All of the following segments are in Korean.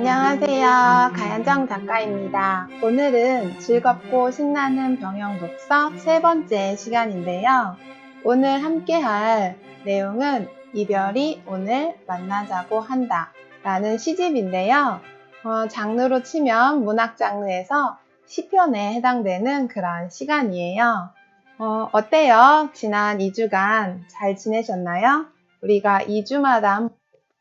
안녕하세요. 가연정 작가입니다. 오늘은 즐겁고 신나는 병영 독서 세 번째 시간인데요. 오늘 함께 할 내용은 이별이 오늘 만나자고 한다 라는 시집인데요. 장르로 치면 문학 장르에서 시편에 해당되는 그런 시간이에요. 어때요? 지난 2주간 잘 지내셨나요? 우리가 2주마다 한 번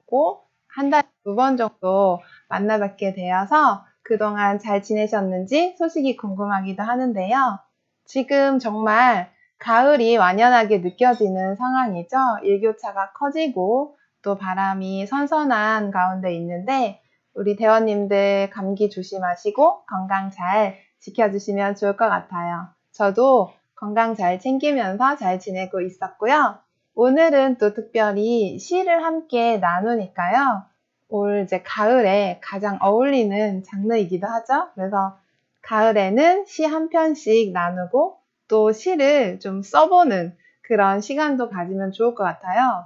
보고 한 달에 2번 정도 만나뵙게 되어서 그동안 잘 지내셨는지 소식이 궁금하기도 하는데요. 지금 정말 가을이 완연하게 느껴지는 상황이죠. 일교차가 커지고 또 바람이 선선한 가운데 있는데 우리 대원님들 감기 조심하시고 건강 잘 지켜주시면 좋을 것 같아요. 저도 건강 잘 챙기면서 잘 지내고 있었고요. 오늘은 또 특별히 시를 함께 나누니까요. 올 이제 가을에 가장 어울리는 장르이기도 하죠. 그래서 가을에는 시 한 편씩 나누고 또 시를 좀 써보는 그런 시간도 가지면 좋을 것 같아요.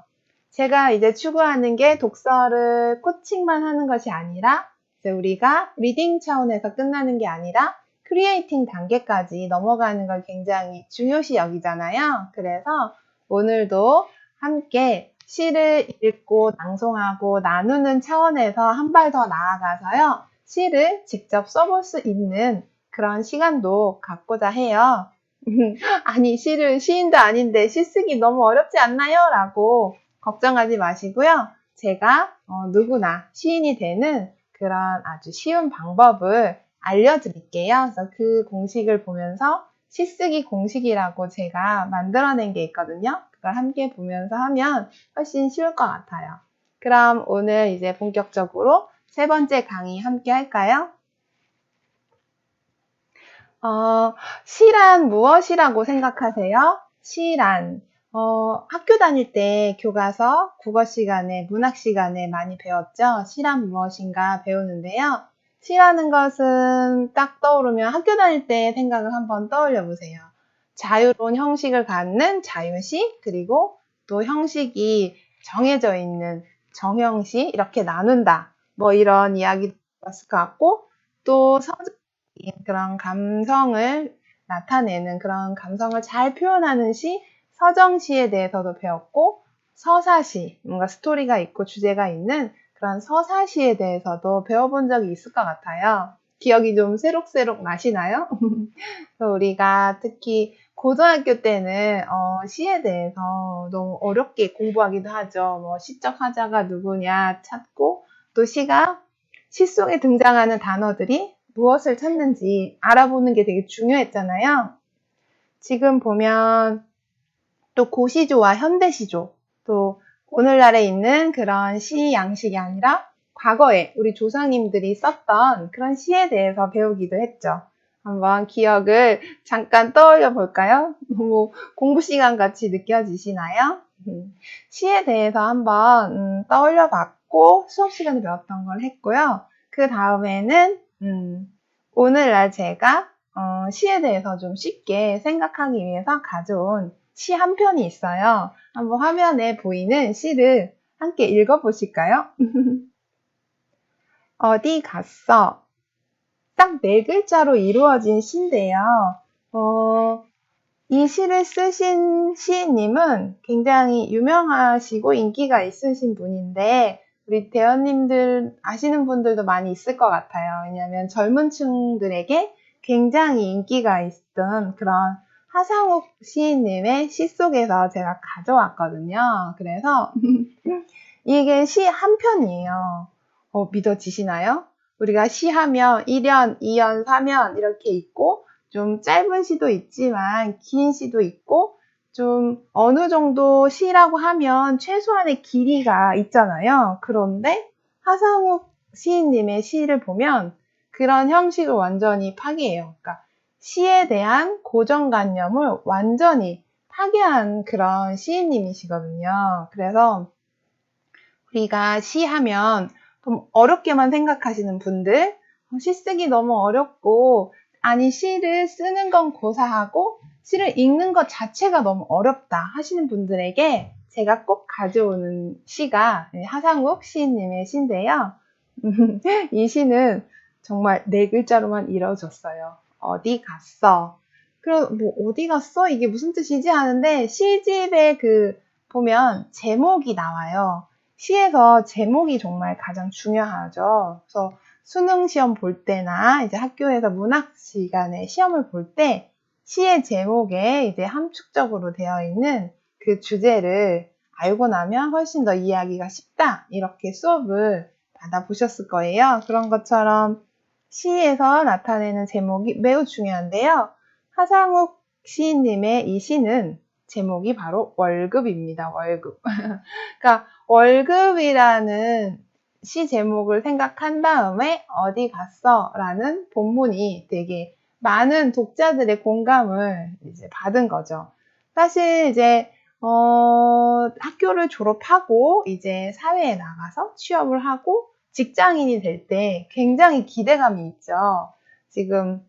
제가 이제 추구하는 게 독서를 코칭만 하는 것이 아니라 이제 우리가 리딩 차원에서 끝나는 게 아니라 크리에이팅 단계까지 넘어가는 걸 굉장히 중요시 여기잖아요. 그래서 오늘도 함께 시를 읽고 낭송하고 나누는 차원에서 한 발 더 나아가서요. 시를 직접 써볼 수 있는 그런 시간도 갖고자 해요. 아니, 시인도 아닌데 시 쓰기 너무 어렵지 않나요? 라고 걱정하지 마시고요. 제가 누구나 시인이 되는 그런 아주 쉬운 방법을 알려드릴게요. 그래서 그 공식을 보면서 시 쓰기 공식이라고 제가 만들어낸 게 있거든요. 그걸 함께 보면서 하면 훨씬 쉬울 것 같아요. 그럼 오늘 이제 본격적으로 세 번째 강의 함께 할까요? 시란 무엇이라고 생각하세요? 시란 학교 다닐 때 교과서, 국어 시간에, 문학 시간에 많이 배웠죠? 시란 무엇인가 배우는데요. 시라는 것은 딱 떠오르면 학교 다닐 때 생각을 한번 떠올려 보세요. 자유로운 형식을 갖는 자유시, 그리고 또 형식이 정해져 있는 정형시, 이렇게 나눈다. 뭐 이런 이야기도 있을 것 같고, 또 그런 감성을 나타내는 그런 감성을 잘 표현하는 시, 서정시에 대해서도 배웠고, 서사시, 뭔가 스토리가 있고 주제가 있는 그런 서사시에 대해서도 배워본 적이 있을 것 같아요. 기억이 좀 새록새록 나시나요? 그래서 우리가 특히 고등학교 때는 시에 대해서 너무 어렵게 공부하기도 하죠. 뭐 시적 화자가 누구냐 찾고 또 시 속에 등장하는 단어들이 무엇을 찾는지 알아보는 게 되게 중요했잖아요. 지금 보면 또 고시조와 현대시조, 또 오늘날에 있는 그런 시 양식이 아니라 과거에 우리 조상님들이 썼던 그런 시에 대해서 배우기도 했죠. 한번 기억을 잠깐 떠올려 볼까요? 너무 공부 시간 같이 느껴지시나요? 시에 대해서 한번 떠올려 봤고 수업 시간에 배웠던 걸 했고요. 그 다음에는 오늘날 제가 시에 대해서 좀 쉽게 생각하기 위해서 가져온 시 한 편이 있어요. 한번 화면에 보이는 시를 함께 읽어보실까요? 어디 갔어? 딱 4글자로 이루어진 시인데요. 이 시를 쓰신 시인님은 굉장히 유명하시고 인기가 있으신 분인데 우리 대원님들 아시는 분들도 많이 있을 것 같아요. 왜냐하면 젊은 층들에게 굉장히 인기가 있던 그런 하상욱 시인님의 시 속에서 제가 가져왔거든요. 그래서 이게 시 한 편이에요. 믿어지시나요? 우리가 시하면 1연, 2연, 3연 이렇게 있고 좀 짧은 시도 있지만 긴 시도 있고 좀 어느 정도 시라고 하면 최소한의 길이가 있잖아요. 그런데 하상욱 시인님의 시를 보면 그런 형식을 완전히 파괴해요. 그러니까 시에 대한 고정관념을 완전히 파괴한 그런 시인님이시거든요. 그래서 우리가 시하면 좀 어렵게만 생각하시는 분들, 시 쓰기 너무 어렵고, 아니, 시를 쓰는 건 고사하고, 시를 읽는 것 자체가 너무 어렵다 하시는 분들에게 제가 꼭 가져오는 시가 하상욱 시인님의 시인데요. 이 시는 정말 네 글자로만 이루어졌어요. 어디 갔어? 그럼 뭐 어디 갔어? 이게 무슨 뜻이지? 하는데 시집에 보면 제목이 나와요. 시에서 제목이 정말 가장 중요하죠. 그래서 수능 시험 볼 때나 이제 학교에서 문학 시간에 시험을 볼 때 시의 제목에 이제 함축적으로 되어 있는 그 주제를 알고 나면 훨씬 더 이해하기가 쉽다. 이렇게 수업을 받아보셨을 거예요. 그런 것처럼 시에서 나타내는 제목이 매우 중요한데요. 하상욱 시인님의 이 시는 제목이 바로 월급입니다. 월급. 그러니까 월급이라는 시 제목을 생각한 다음에 어디 갔어? 라는 본문이 되게 많은 독자들의 공감을 이제 받은 거죠. 사실 이제 학교를 졸업하고 이제 사회에 나가서 취업을 하고 직장인이 될 때 굉장히 기대감이 있죠. 지금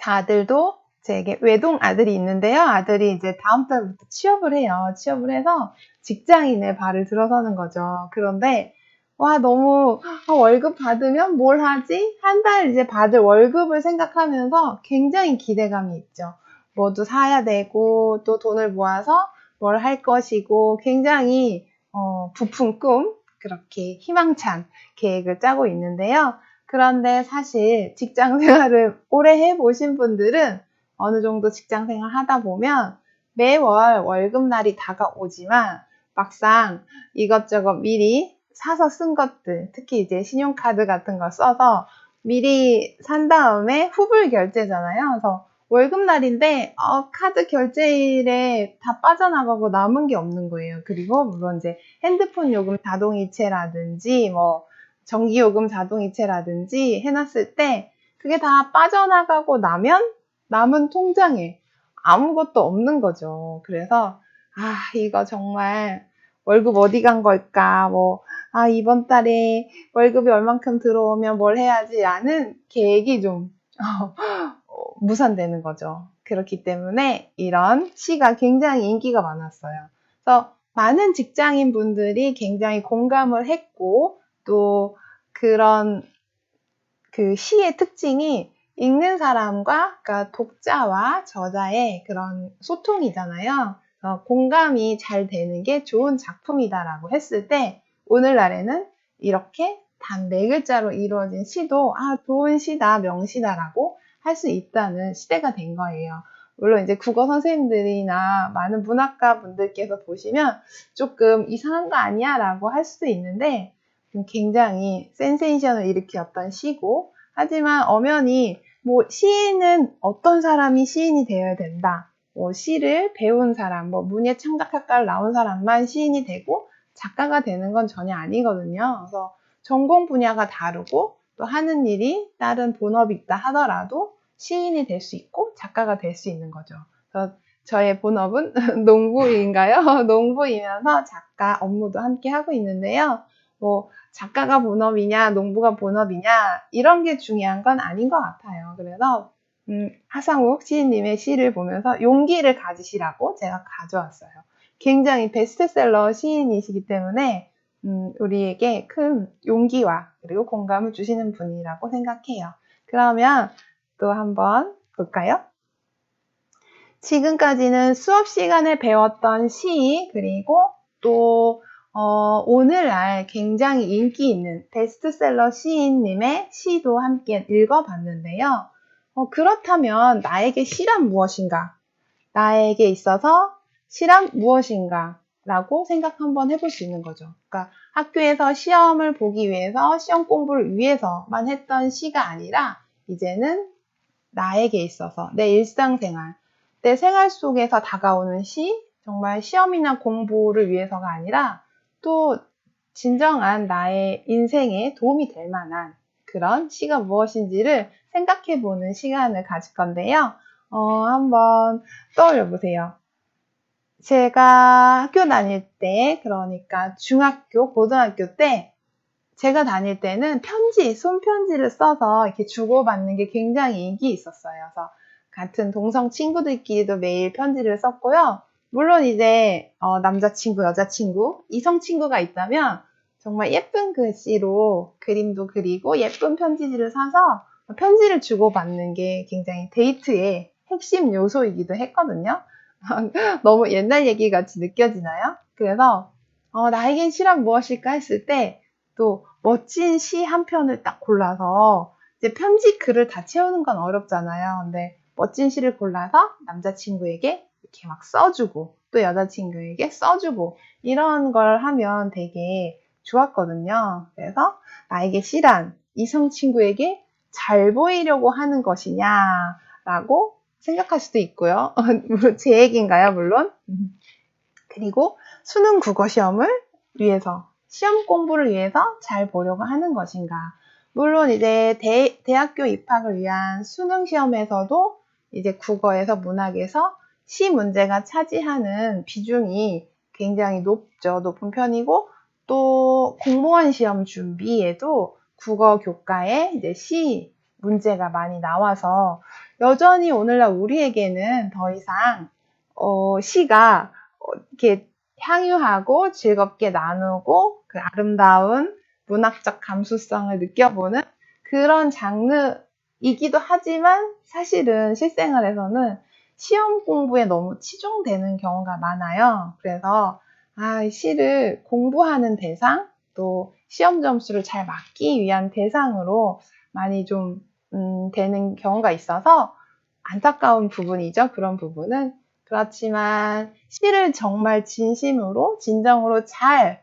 아들도 제게 외동 아들이 있는데요. 아들이 이제 다음 달부터 취업을 해요. 취업을 해서 직장인의 발을 들어서는 거죠. 그런데 와 너무 월급 받으면 뭘 하지? 한 달 이제 받을 월급을 생각하면서 굉장히 기대감이 있죠. 뭐도 사야 되고 또 돈을 모아서 뭘 할 것이고 굉장히 부푼 꿈 그렇게 희망찬 계획을 짜고 있는데요. 그런데 사실 직장 생활을 오래 해보신 분들은 어느 정도 직장 생활 하다 보면 매월 월급날이 다가오지만 막상 이것저것 미리 사서 쓴 것들, 특히 이제 신용카드 같은 거 써서 미리 산 다음에 후불 결제잖아요. 그래서 월급날인데 카드 결제일에 다 빠져나가고 남은 게 없는 거예요. 그리고 물론 이제 핸드폰 요금 자동이체라든지 뭐 전기요금 자동이체라든지 해놨을 때 그게 다 빠져나가고 나면 남은 통장에 아무것도 없는 거죠. 그래서 이거 정말 월급 어디 간 걸까? 이번 달에 월급이 얼만큼 들어오면 뭘 해야지? 라는 계획이 좀 무산되는 거죠. 그렇기 때문에 이런 시가 굉장히 인기가 많았어요. 그래서 많은 직장인 분들이 굉장히 공감을 했고 또 그런 그 시의 특징이 읽는 사람과 그러니까 독자와 저자의 그런 소통이잖아요. 공감이 잘 되는 게 좋은 작품이다라고 했을 때 오늘날에는 이렇게 단 네 글자로 이루어진 시도 좋은 시다, 명시다라고 할 수 있다는 시대가 된 거예요. 물론 이제 국어 선생님들이나 많은 문학가 분들께서 보시면 조금 이상한 거 아니야? 라고 할 수도 있는데 굉장히 센세이션을 일으켰던 시고 하지만 엄연히 시인은 어떤 사람이 시인이 되어야 된다. 시를 배운 사람, 문예창작학과를 나온 사람만 시인이 되고 작가가 되는 건 전혀 아니거든요. 그래서 전공 분야가 다르고 또 하는 일이 다른 본업이 있다 하더라도 시인이 될 수 있고 작가가 될 수 있는 거죠. 그래서 저의 본업은 농부인가요? 농부이면서 작가 업무도 함께 하고 있는데요. 작가가 본업이냐, 농부가 본업이냐, 이런 게 중요한 건 아닌 것 같아요. 그래서, 하상욱 시인님의 시를 보면서 용기를 가지시라고 제가 가져왔어요. 굉장히 베스트셀러 시인이시기 때문에, 우리에게 큰 용기와 그리고 공감을 주시는 분이라고 생각해요. 그러면 또 한번 볼까요? 지금까지는 수업 시간에 배웠던 시, 그리고 또 오늘날 굉장히 인기 있는 베스트셀러 시인님의 시도 함께 읽어봤는데요. 그렇다면 나에게 시란 무엇인가? 나에게 있어서 시란 무엇인가? 라고 생각 한번 해볼 수 있는 거죠. 그러니까 학교에서 시험을 보기 위해서 시험 공부를 위해서만 했던 시가 아니라 이제는 나에게 있어서 내 일상생활, 내 생활 속에서 다가오는 시, 정말 시험이나 공부를 위해서가 아니라 또 진정한 나의 인생에 도움이 될 만한 그런 시가 무엇인지를 생각해보는 시간을 가질 건데요. 한번 떠올려 보세요. 제가 학교 다닐 때, 그러니까 중학교, 고등학교 때 제가 다닐 때는 손편지를 써서 이렇게 주고받는 게 굉장히 인기 있었어요. 그래서 같은 동성 친구들끼리도 매일 편지를 썼고요. 물론 이제 남자친구, 여자친구, 이성 친구가 있다면 정말 예쁜 글씨로 그림도 그리고 예쁜 편지지를 사서 편지를 주고받는 게 굉장히 데이트의 핵심 요소이기도 했거든요. 너무 옛날 얘기 같이 느껴지나요? 그래서 나에겐 시란 무엇일까 했을 때 또 멋진 시 한 편을 딱 골라서 이제 편지 글을 다 채우는 건 어렵잖아요. 근데 멋진 시를 골라서 남자친구에게 이렇게 막 써주고 또 여자친구에게 써주고 이런 걸 하면 되게 좋았거든요. 그래서 나에게 시란 이성 친구에게 잘 보이려고 하는 것이냐라고 생각할 수도 있고요. 제 얘기인가요, 물론? 그리고 수능 국어 시험을 위해서, 시험 공부를 위해서 잘 보려고 하는 것인가. 물론 이제 대학교 입학을 위한 수능 시험에서도 이제 국어에서 문학에서 시 문제가 차지하는 비중이 굉장히 높죠. 높은 편이고, 또 공무원 시험 준비에도 국어 교과에 이제 시 문제가 많이 나와서 여전히 오늘날 우리에게는 더 이상 시가 이렇게 향유하고 즐겁게 나누고 그 아름다운 문학적 감수성을 느껴보는 그런 장르이기도 하지만 사실은 실생활에서는 시험 공부에 너무 치중되는 경우가 많아요. 그래서 시를 공부하는 대상, 또 시험 점수를 잘 맞기 위한 대상으로 많이 좀 되는 경우가 있어서 안타까운 부분이죠. 그런 부분은. 그렇지만 시를 정말 진심으로 진정으로 잘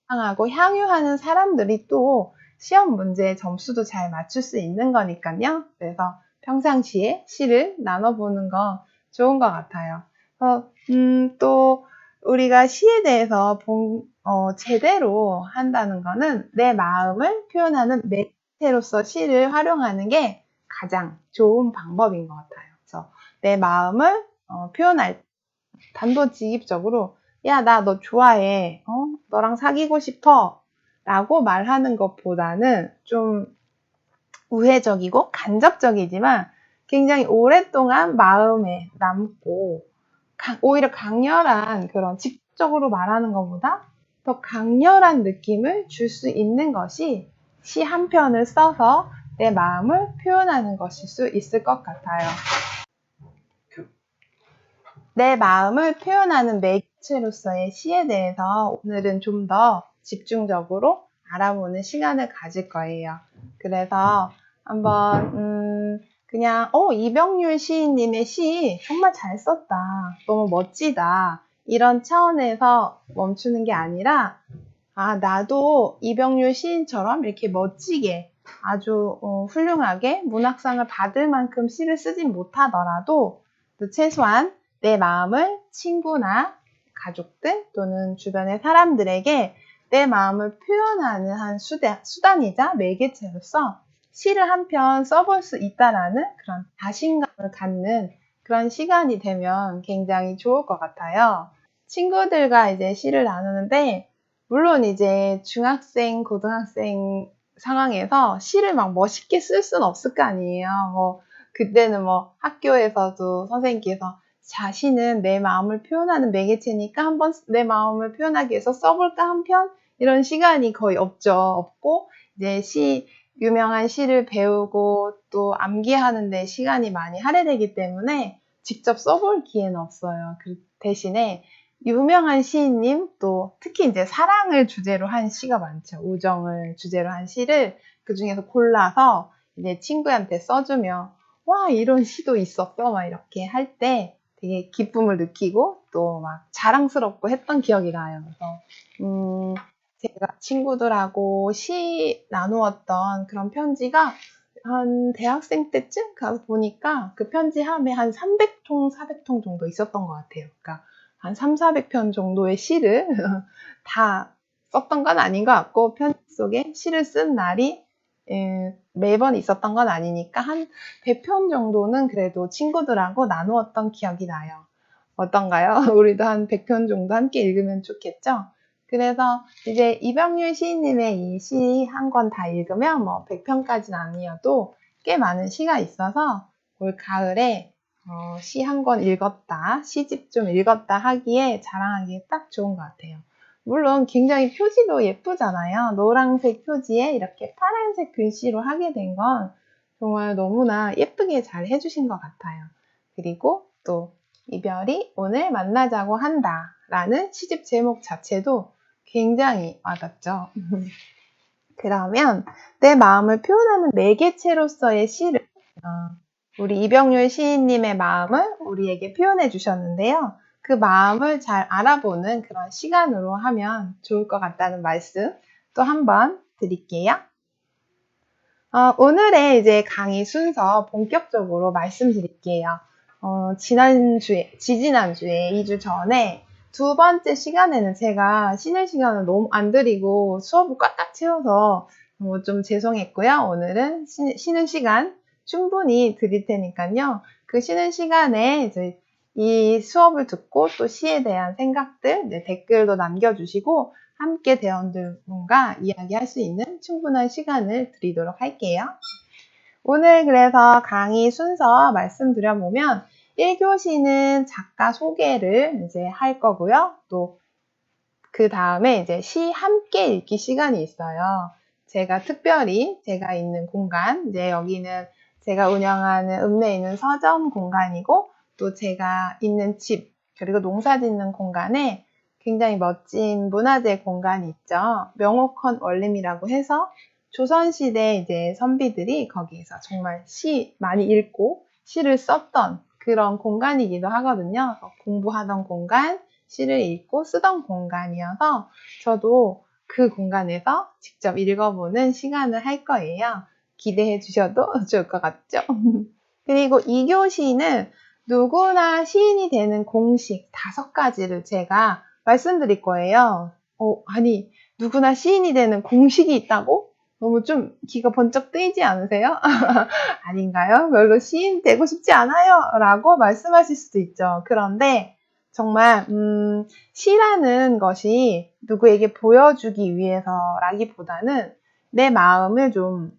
감상하고 향유하는 사람들이 또 시험 문제의 점수도 잘 맞출 수 있는 거니까요. 그래서 평상시에 시를 나눠보는 건 좋은 것 같아요. 또 우리가 시에 대해서 제대로 한다는 거는 내 마음을 표현하는 매체로서 시를 활용하는 게 가장 좋은 방법인 것 같아요. 그래서 내 마음을 표현할 단도직입적으로 야, 나 너 좋아해. 너랑 사귀고 싶어. 라고 말하는 것보다는 좀 우회적이고 간접적이지만 굉장히 오랫동안 마음에 남고 오히려 강렬한 그런 직접적으로 말하는 것보다 더 강렬한 느낌을 줄 수 있는 것이 시 한 편을 써서 내 마음을 표현하는 것일 수 있을 것 같아요. 내 마음을 표현하는 매개체로서의 시에 대해서 오늘은 좀 더 집중적으로 알아보는 시간을 가질 거예요. 그래서 한번 그냥 이병률 시인님의 시 정말 잘 썼다. 너무 멋지다. 이런 차원에서 멈추는 게 아니라 나도 이병률 시인처럼 이렇게 멋지게 아주 훌륭하게 문학상을 받을 만큼 시를 쓰진 못하더라도 최소한 내 마음을 친구나 가족들 또는 주변의 사람들에게 내 마음을 표현하는 한 수단이자 매개체로서 시를 한 편 써볼 수 있다라는 그런 자신감을 갖는 그런 시간이 되면 굉장히 좋을 것 같아요. 친구들과 이제 시를 나누는데 물론 이제 중학생, 고등학생 상황에서 시를 막 멋있게 쓸 수는 없을 거 아니에요. 그때는 학교에서도 선생님께서 자신은 내 마음을 표현하는 매개체니까 한번 내 마음을 표현하기 위해서 써볼까 한 편? 이런 시간이 거의 없죠. 없고, 이제 유명한 시를 배우고 또 암기하는데 시간이 많이 할애되기 때문에 직접 써볼 기회는 없어요. 그 대신에 유명한 시인님 또 특히 이제 사랑을 주제로 한 시가 많죠. 우정을 주제로 한 시를 그 중에서 골라서 이제 친구한테 써주면 와 이런 시도 있었어 막 이렇게 할 때 되게 기쁨을 느끼고 또 막 자랑스럽고 했던 기억이 나요. 그래서 제가 친구들하고 시 나누었던 그런 편지가 한 대학생 때쯤 가서 보니까 그 편지 함에 한 300통, 400통 정도 있었던 것 같아요. 그러니까 한 3, 400편 정도의 시를 다 썼던 건 아닌 것 같고 편지 속에 시를 쓴 날이 매번 있었던 건 아니니까 한 100편 정도는 그래도 친구들하고 나누었던 기억이 나요. 어떤가요? 우리도 한 100편 정도 함께 읽으면 좋겠죠? 그래서 이제 이병률 시인님의 이 시 한 권 다 읽으면 100편까지는 아니어도 꽤 많은 시가 있어서 올 가을에 시 한 권 읽었다, 시집 좀 읽었다 하기에 자랑하기에 딱 좋은 것 같아요. 물론 굉장히 표지도 예쁘잖아요. 노란색 표지에 이렇게 파란색 글씨로 하게 된 건 정말 너무나 예쁘게 잘 해주신 것 같아요. 그리고 또 이별이 오늘 만나자고 한다 라는 시집 제목 자체도 굉장히 와닿죠. 그러면 내 마음을 표현하는 매개체로서의 시를 우리 이병률 시인님의 마음을 우리에게 표현해 주셨는데요. 그 마음을 잘 알아보는 그런 시간으로 하면 좋을 것 같다는 말씀 또 한번 드릴게요. 오늘의 이제 강의 순서 본격적으로 말씀드릴게요. 지지난주에 2주 전에 두 번째 시간에는 제가 쉬는 시간을 너무 안 드리고 수업을 꽉꽉 채워서 좀 죄송했고요. 오늘은 쉬는 시간 충분히 드릴 테니까요. 그 쉬는 시간에 이제 이 수업을 듣고 또 시에 대한 생각들 댓글도 남겨주시고 함께 대원들과 이야기할 수 있는 충분한 시간을 드리도록 할게요. 오늘 그래서 강의 순서 말씀드려보면 1교시는 작가 소개를 이제 할 거고요. 또 그 다음에 이제 시 함께 읽기 시간이 있어요. 제가 특별히 제가 있는 공간, 이제 여기는 제가 운영하는 읍내에 있는 서점 공간이고 또 제가 있는 집, 그리고 농사 짓는 공간에 굉장히 멋진 문화재 공간이 있죠. 명옥헌 원림이라고 해서 조선시대 이제 선비들이 거기에서 정말 시 많이 읽고 시를 썼던 그런 공간이기도 하거든요. 공부하던 공간, 시를 읽고 쓰던 공간이어서 저도 그 공간에서 직접 읽어보는 시간을 할 거예요. 기대해 주셔도 좋을 것 같죠? 그리고 2교시는 누구나 시인이 되는 공식 5가지를 제가 말씀드릴 거예요. 아니, 누구나 시인이 되는 공식이 있다고? 너무 좀 기가 번쩍 뜨이지 않으세요? 아닌가요? 별로 시인 되고 싶지 않아요 라고 말씀하실 수도 있죠. 그런데 정말 시라는 것이 누구에게 보여주기 위해서라기보다는 내 마음을 좀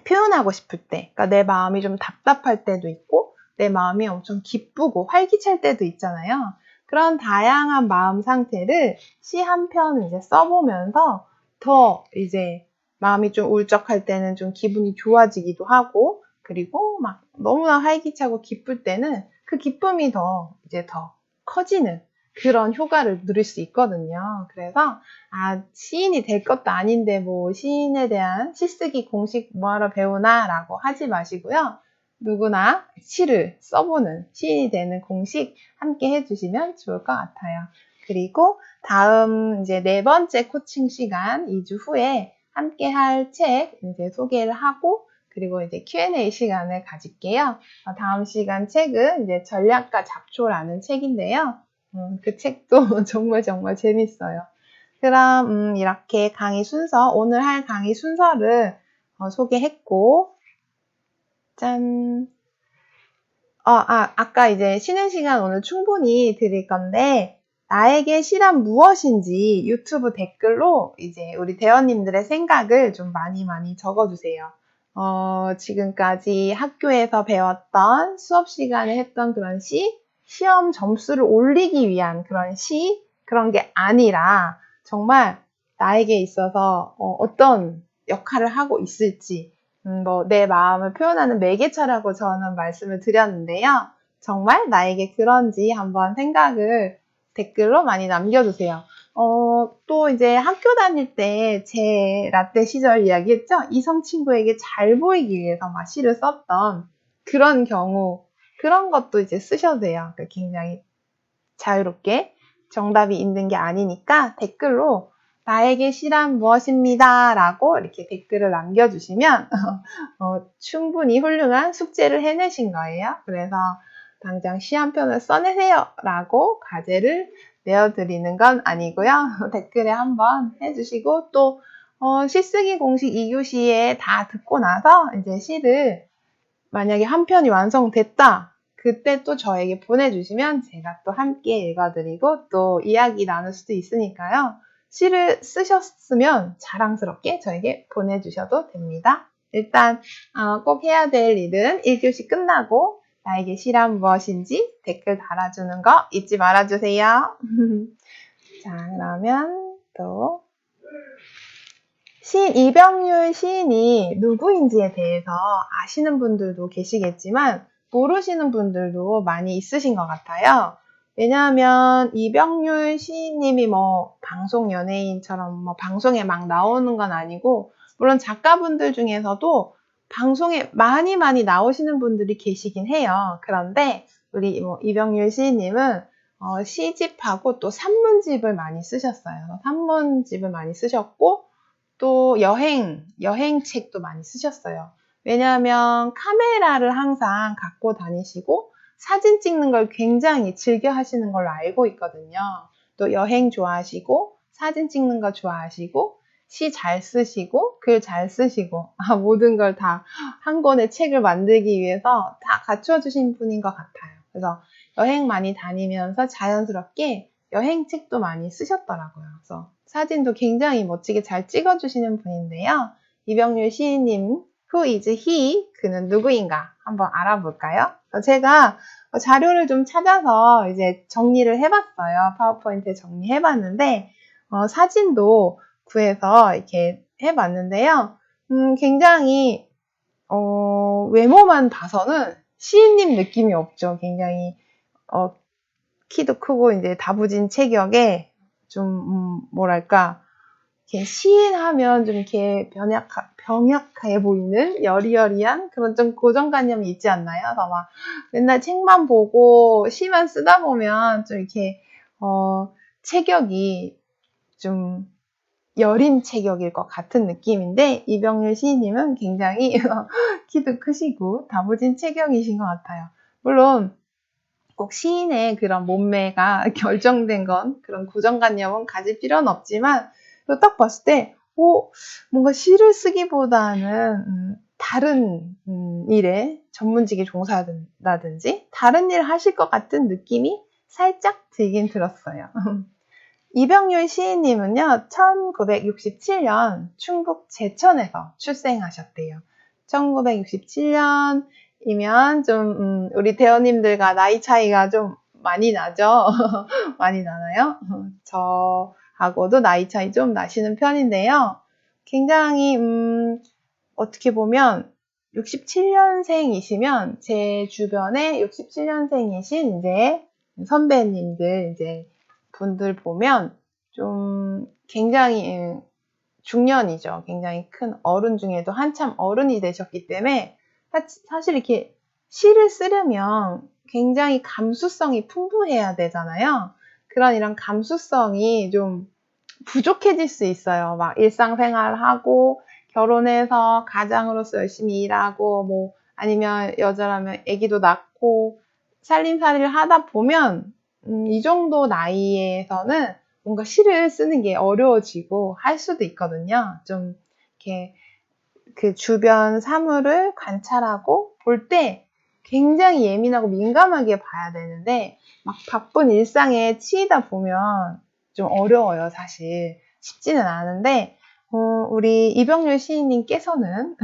표현하고 싶을 때, 그러니까 내 마음이 좀 답답할 때도 있고 내 마음이 엄청 기쁘고 활기찰 때도 있잖아요. 그런 다양한 마음 상태를 시 한 편 이제 써보면서 더 이제 마음이 좀 울적할 때는 좀 기분이 좋아지기도 하고, 그리고 막 너무나 활기차고 기쁠 때는 그 기쁨이 더 커지는 그런 효과를 누릴 수 있거든요. 그래서 시인이 될 것도 아닌데 뭐 시인에 대한 시쓰기 공식 뭐하러 배우나 라고 하지 마시고요. 누구나 시를 써보는 시인이 되는 공식 함께 해주시면 좋을 것 같아요. 그리고 다음 이제 4번째 코칭 시간 2주 후에 함께 할 책 이제 소개를 하고 그리고 이제 Q&A 시간을 가질게요. 다음 시간 책은 이제 전략가 잡초라는 책인데요. 그 책도 정말 재밌어요. 그럼 이렇게 강의 순서, 오늘 할 강의 순서를 소개했고, 짠. 아까 이제 쉬는 시간 오늘 충분히 드릴 건데, 나에게 시란 무엇인지 유튜브 댓글로 이제 우리 대원님들의 생각을 좀 많이 적어주세요. 지금까지 학교에서 배웠던 수업 시간에 했던 그런 시험 점수를 올리기 위한 그런 그런 게 아니라 정말 나에게 있어서 어떤 역할을 하고 있을지, 내 마음을 표현하는 매개체라고 저는 말씀을 드렸는데요. 정말 나에게 그런지 한번 생각을 댓글로 많이 남겨주세요. 또 이제 학교 다닐 때 제 라떼 시절 이야기했죠? 이성 친구에게 잘 보이기 위해서 막 시를 썼던 그런 경우, 그런 것도 이제 쓰셔도 돼요. 그러니까 굉장히 자유롭게 정답이 있는 게 아니니까 댓글로 나에게 시란 무엇입니다 라고 이렇게 댓글을 남겨주시면 충분히 훌륭한 숙제를 해내신 거예요. 그래서 당장 시 한 편을 써내세요 라고 과제를 내어드리는 건 아니고요. 댓글에 한번 해주시고 또 시쓰기 공식 2교시에 다 듣고 나서 이제 시를 만약에 한 편이 완성됐다. 그때 또 저에게 보내주시면 제가 또 함께 읽어드리고 또 이야기 나눌 수도 있으니까요. 시를 쓰셨으면 자랑스럽게 저에게 보내주셔도 됩니다. 일단 꼭 해야 될 일은 1교시 끝나고 나에게 시란 무엇인지 댓글 달아주는 거 잊지 말아주세요. 자, 그러면 또 시인 이병률 시인이 누구인지에 대해서 아시는 분들도 계시겠지만 모르시는 분들도 많이 있으신 것 같아요. 왜냐하면 이병률 시인님이 뭐 방송 연예인처럼 뭐 방송에 막 나오는 건 아니고, 물론 작가분들 중에서도 방송에 많이 나오시는 분들이 계시긴 해요. 그런데 우리 뭐 이병률 시인님은 시집하고 또 산문집을 많이 쓰셨어요. 산문집을 많이 쓰셨고 또 여행책도 많이 쓰셨어요. 왜냐하면 카메라를 항상 갖고 다니시고 사진 찍는 걸 굉장히 즐겨 하시는 걸로 알고 있거든요. 또 여행 좋아하시고 사진 찍는 거 좋아하시고 시 잘 쓰시고 글 잘 쓰시고 모든 걸 다 한 권의 책을 만들기 위해서 다 갖추어 주신 분인 것 같아요. 그래서 여행 많이 다니면서 자연스럽게 여행책도 많이 쓰셨더라고요. 그래서 사진도 굉장히 멋지게 잘 찍어주시는 분인데요. 이병률 시인님, who is he? 그는 누구인가? 한번 알아볼까요? 제가 자료를 좀 찾아서 이제 정리를 해봤어요. 파워포인트에 정리해봤는데, 사진도 구해서 이렇게 해봤는데요. 굉장히, 외모만 봐서는 시인님 느낌이 없죠. 굉장히, 키도 크고 이제 다부진 체격에 좀 뭐랄까 이렇게 시인하면 좀 이렇게 병약해 보이는 여리여리한 그런 좀 고정관념이 있지 않나요? 그래서 막 맨날 책만 보고 시만 쓰다 보면 좀 이렇게 체격이 좀 여린 체격일 것 같은 느낌인데, 이병률 시인님은 굉장히 키도 크시고 다부진 체격이신 것 같아요. 물론 꼭 시인의 그런 몸매가 결정된 건 그런 고정관념은 가질 필요는 없지만, 딱 봤을 때 뭔가 시를 쓰기보다는 다른 일에 전문직에 종사한다든지 다른 일을 하실 것 같은 느낌이 살짝 들긴 들었어요. 이병률 시인님은요, 1967년 충북 제천에서 출생하셨대요. 1967년이면 좀 우리 대원님들과 나이 차이가 좀 많이 나죠? 많이 나나요? 저하고도 나이 차이 좀 나시는 편인데요. 굉장히 어떻게 보면 67년생이시면 제 주변에 67년생이신 이제 선배님들 이제 분들 보면 좀 굉장히 중년이죠. 굉장히 큰 어른 중에도 한참 어른이 되셨기 때문에 사실 이렇게 시를 쓰려면 굉장히 감수성이 풍부해야 되잖아요. 그런 이런 감수성이 좀 부족해질 수 있어요. 막 일상생활하고 결혼해서 가장으로서 열심히 일하고 뭐 아니면 여자라면 아기도 낳고 살림살이를 하다 보면 이 정도 나이에서는 뭔가 시를 쓰는 게 어려워지고 할 수도 있거든요. 좀 이렇게 그 주변 사물을 관찰하고 볼 때 굉장히 예민하고 민감하게 봐야 되는데 막 바쁜 일상에 치이다 보면 좀 어려워요, 사실. 쉽지는 않은데 우리 이병률 시인님께서는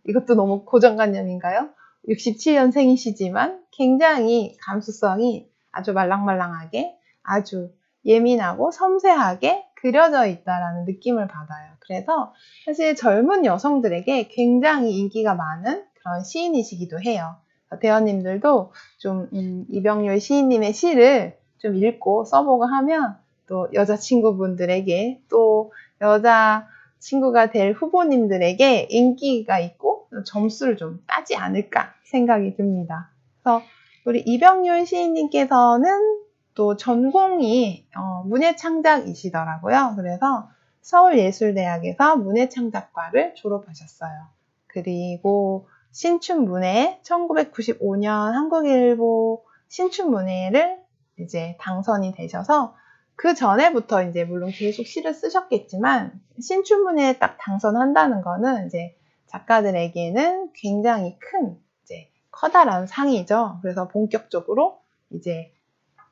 이것도 너무 고정관념인가요? 67년생이시지만 굉장히 감수성이 아주 말랑말랑하게 아주 예민하고 섬세하게 그려져 있다라는 느낌을 받아요. 그래서 사실 젊은 여성들에게 굉장히 인기가 많은 그런 시인이시기도 해요. 대원님들도 좀 이병률 시인님의 시를 좀 읽고 써보고 하면 또 여자친구분들에게 또 여자친구가 될 후보님들에게 인기가 있고 점수를 좀 따지 않을까 생각이 듭니다. 그래서 우리 이병률 시인님께서는 또 전공이 문예창작이시더라고요. 그래서 서울예술대학에서 문예창작과를 졸업하셨어요. 그리고 신춘문예 1995년 한국일보 신춘문예를 이제 당선이 되셔서 그 전에부터 이제 물론 계속 시를 쓰셨겠지만 신춘문예에 딱 당선한다는 거는 이제 작가들에게는 굉장히 큰 이제 커다란 상이죠. 그래서 본격적으로 이제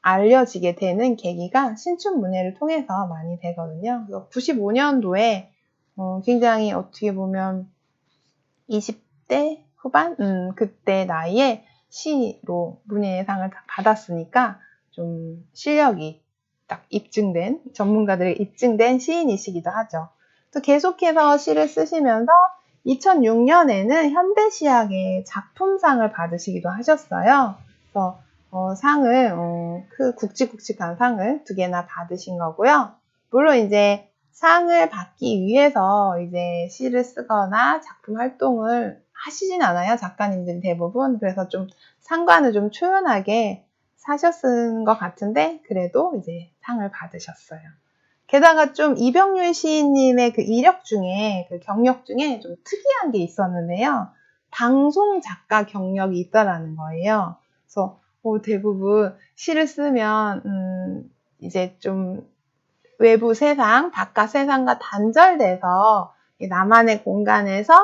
알려지게 되는 계기가 신춘문예를 통해서 많이 되거든요. 그래서 95년도에 굉장히 어떻게 보면 20대 후반? 그때 나이에 시로 문예상을 받았으니까 좀 실력이 딱 입증된, 전문가들에게 입증된 시인이시기도 하죠. 또 계속해서 시를 쓰시면서 2006년에는 현대시학의 작품상을 받으시기도 하셨어요. 그래서 상을 굵직굵직한 상을 2개나 받으신 거고요. 물론 이제 상을 받기 위해서 이제 시를 쓰거나 작품 활동을 하시진 않아요. 작가님들 대부분. 그래서 좀 상관을 좀 초연하게 사셨은 것 같은데 그래도 이제 상을 받으셨어요. 게다가 좀 이병률 시인님의 그 이력 중에, 그 경력 중에 좀 특이한 게 있었는데요. 방송 작가 경력이 있다라는 거예요. 그래서 대부분 시를 쓰면 이제 좀 외부 세상, 바깥 세상과 단절돼서 나만의 공간에서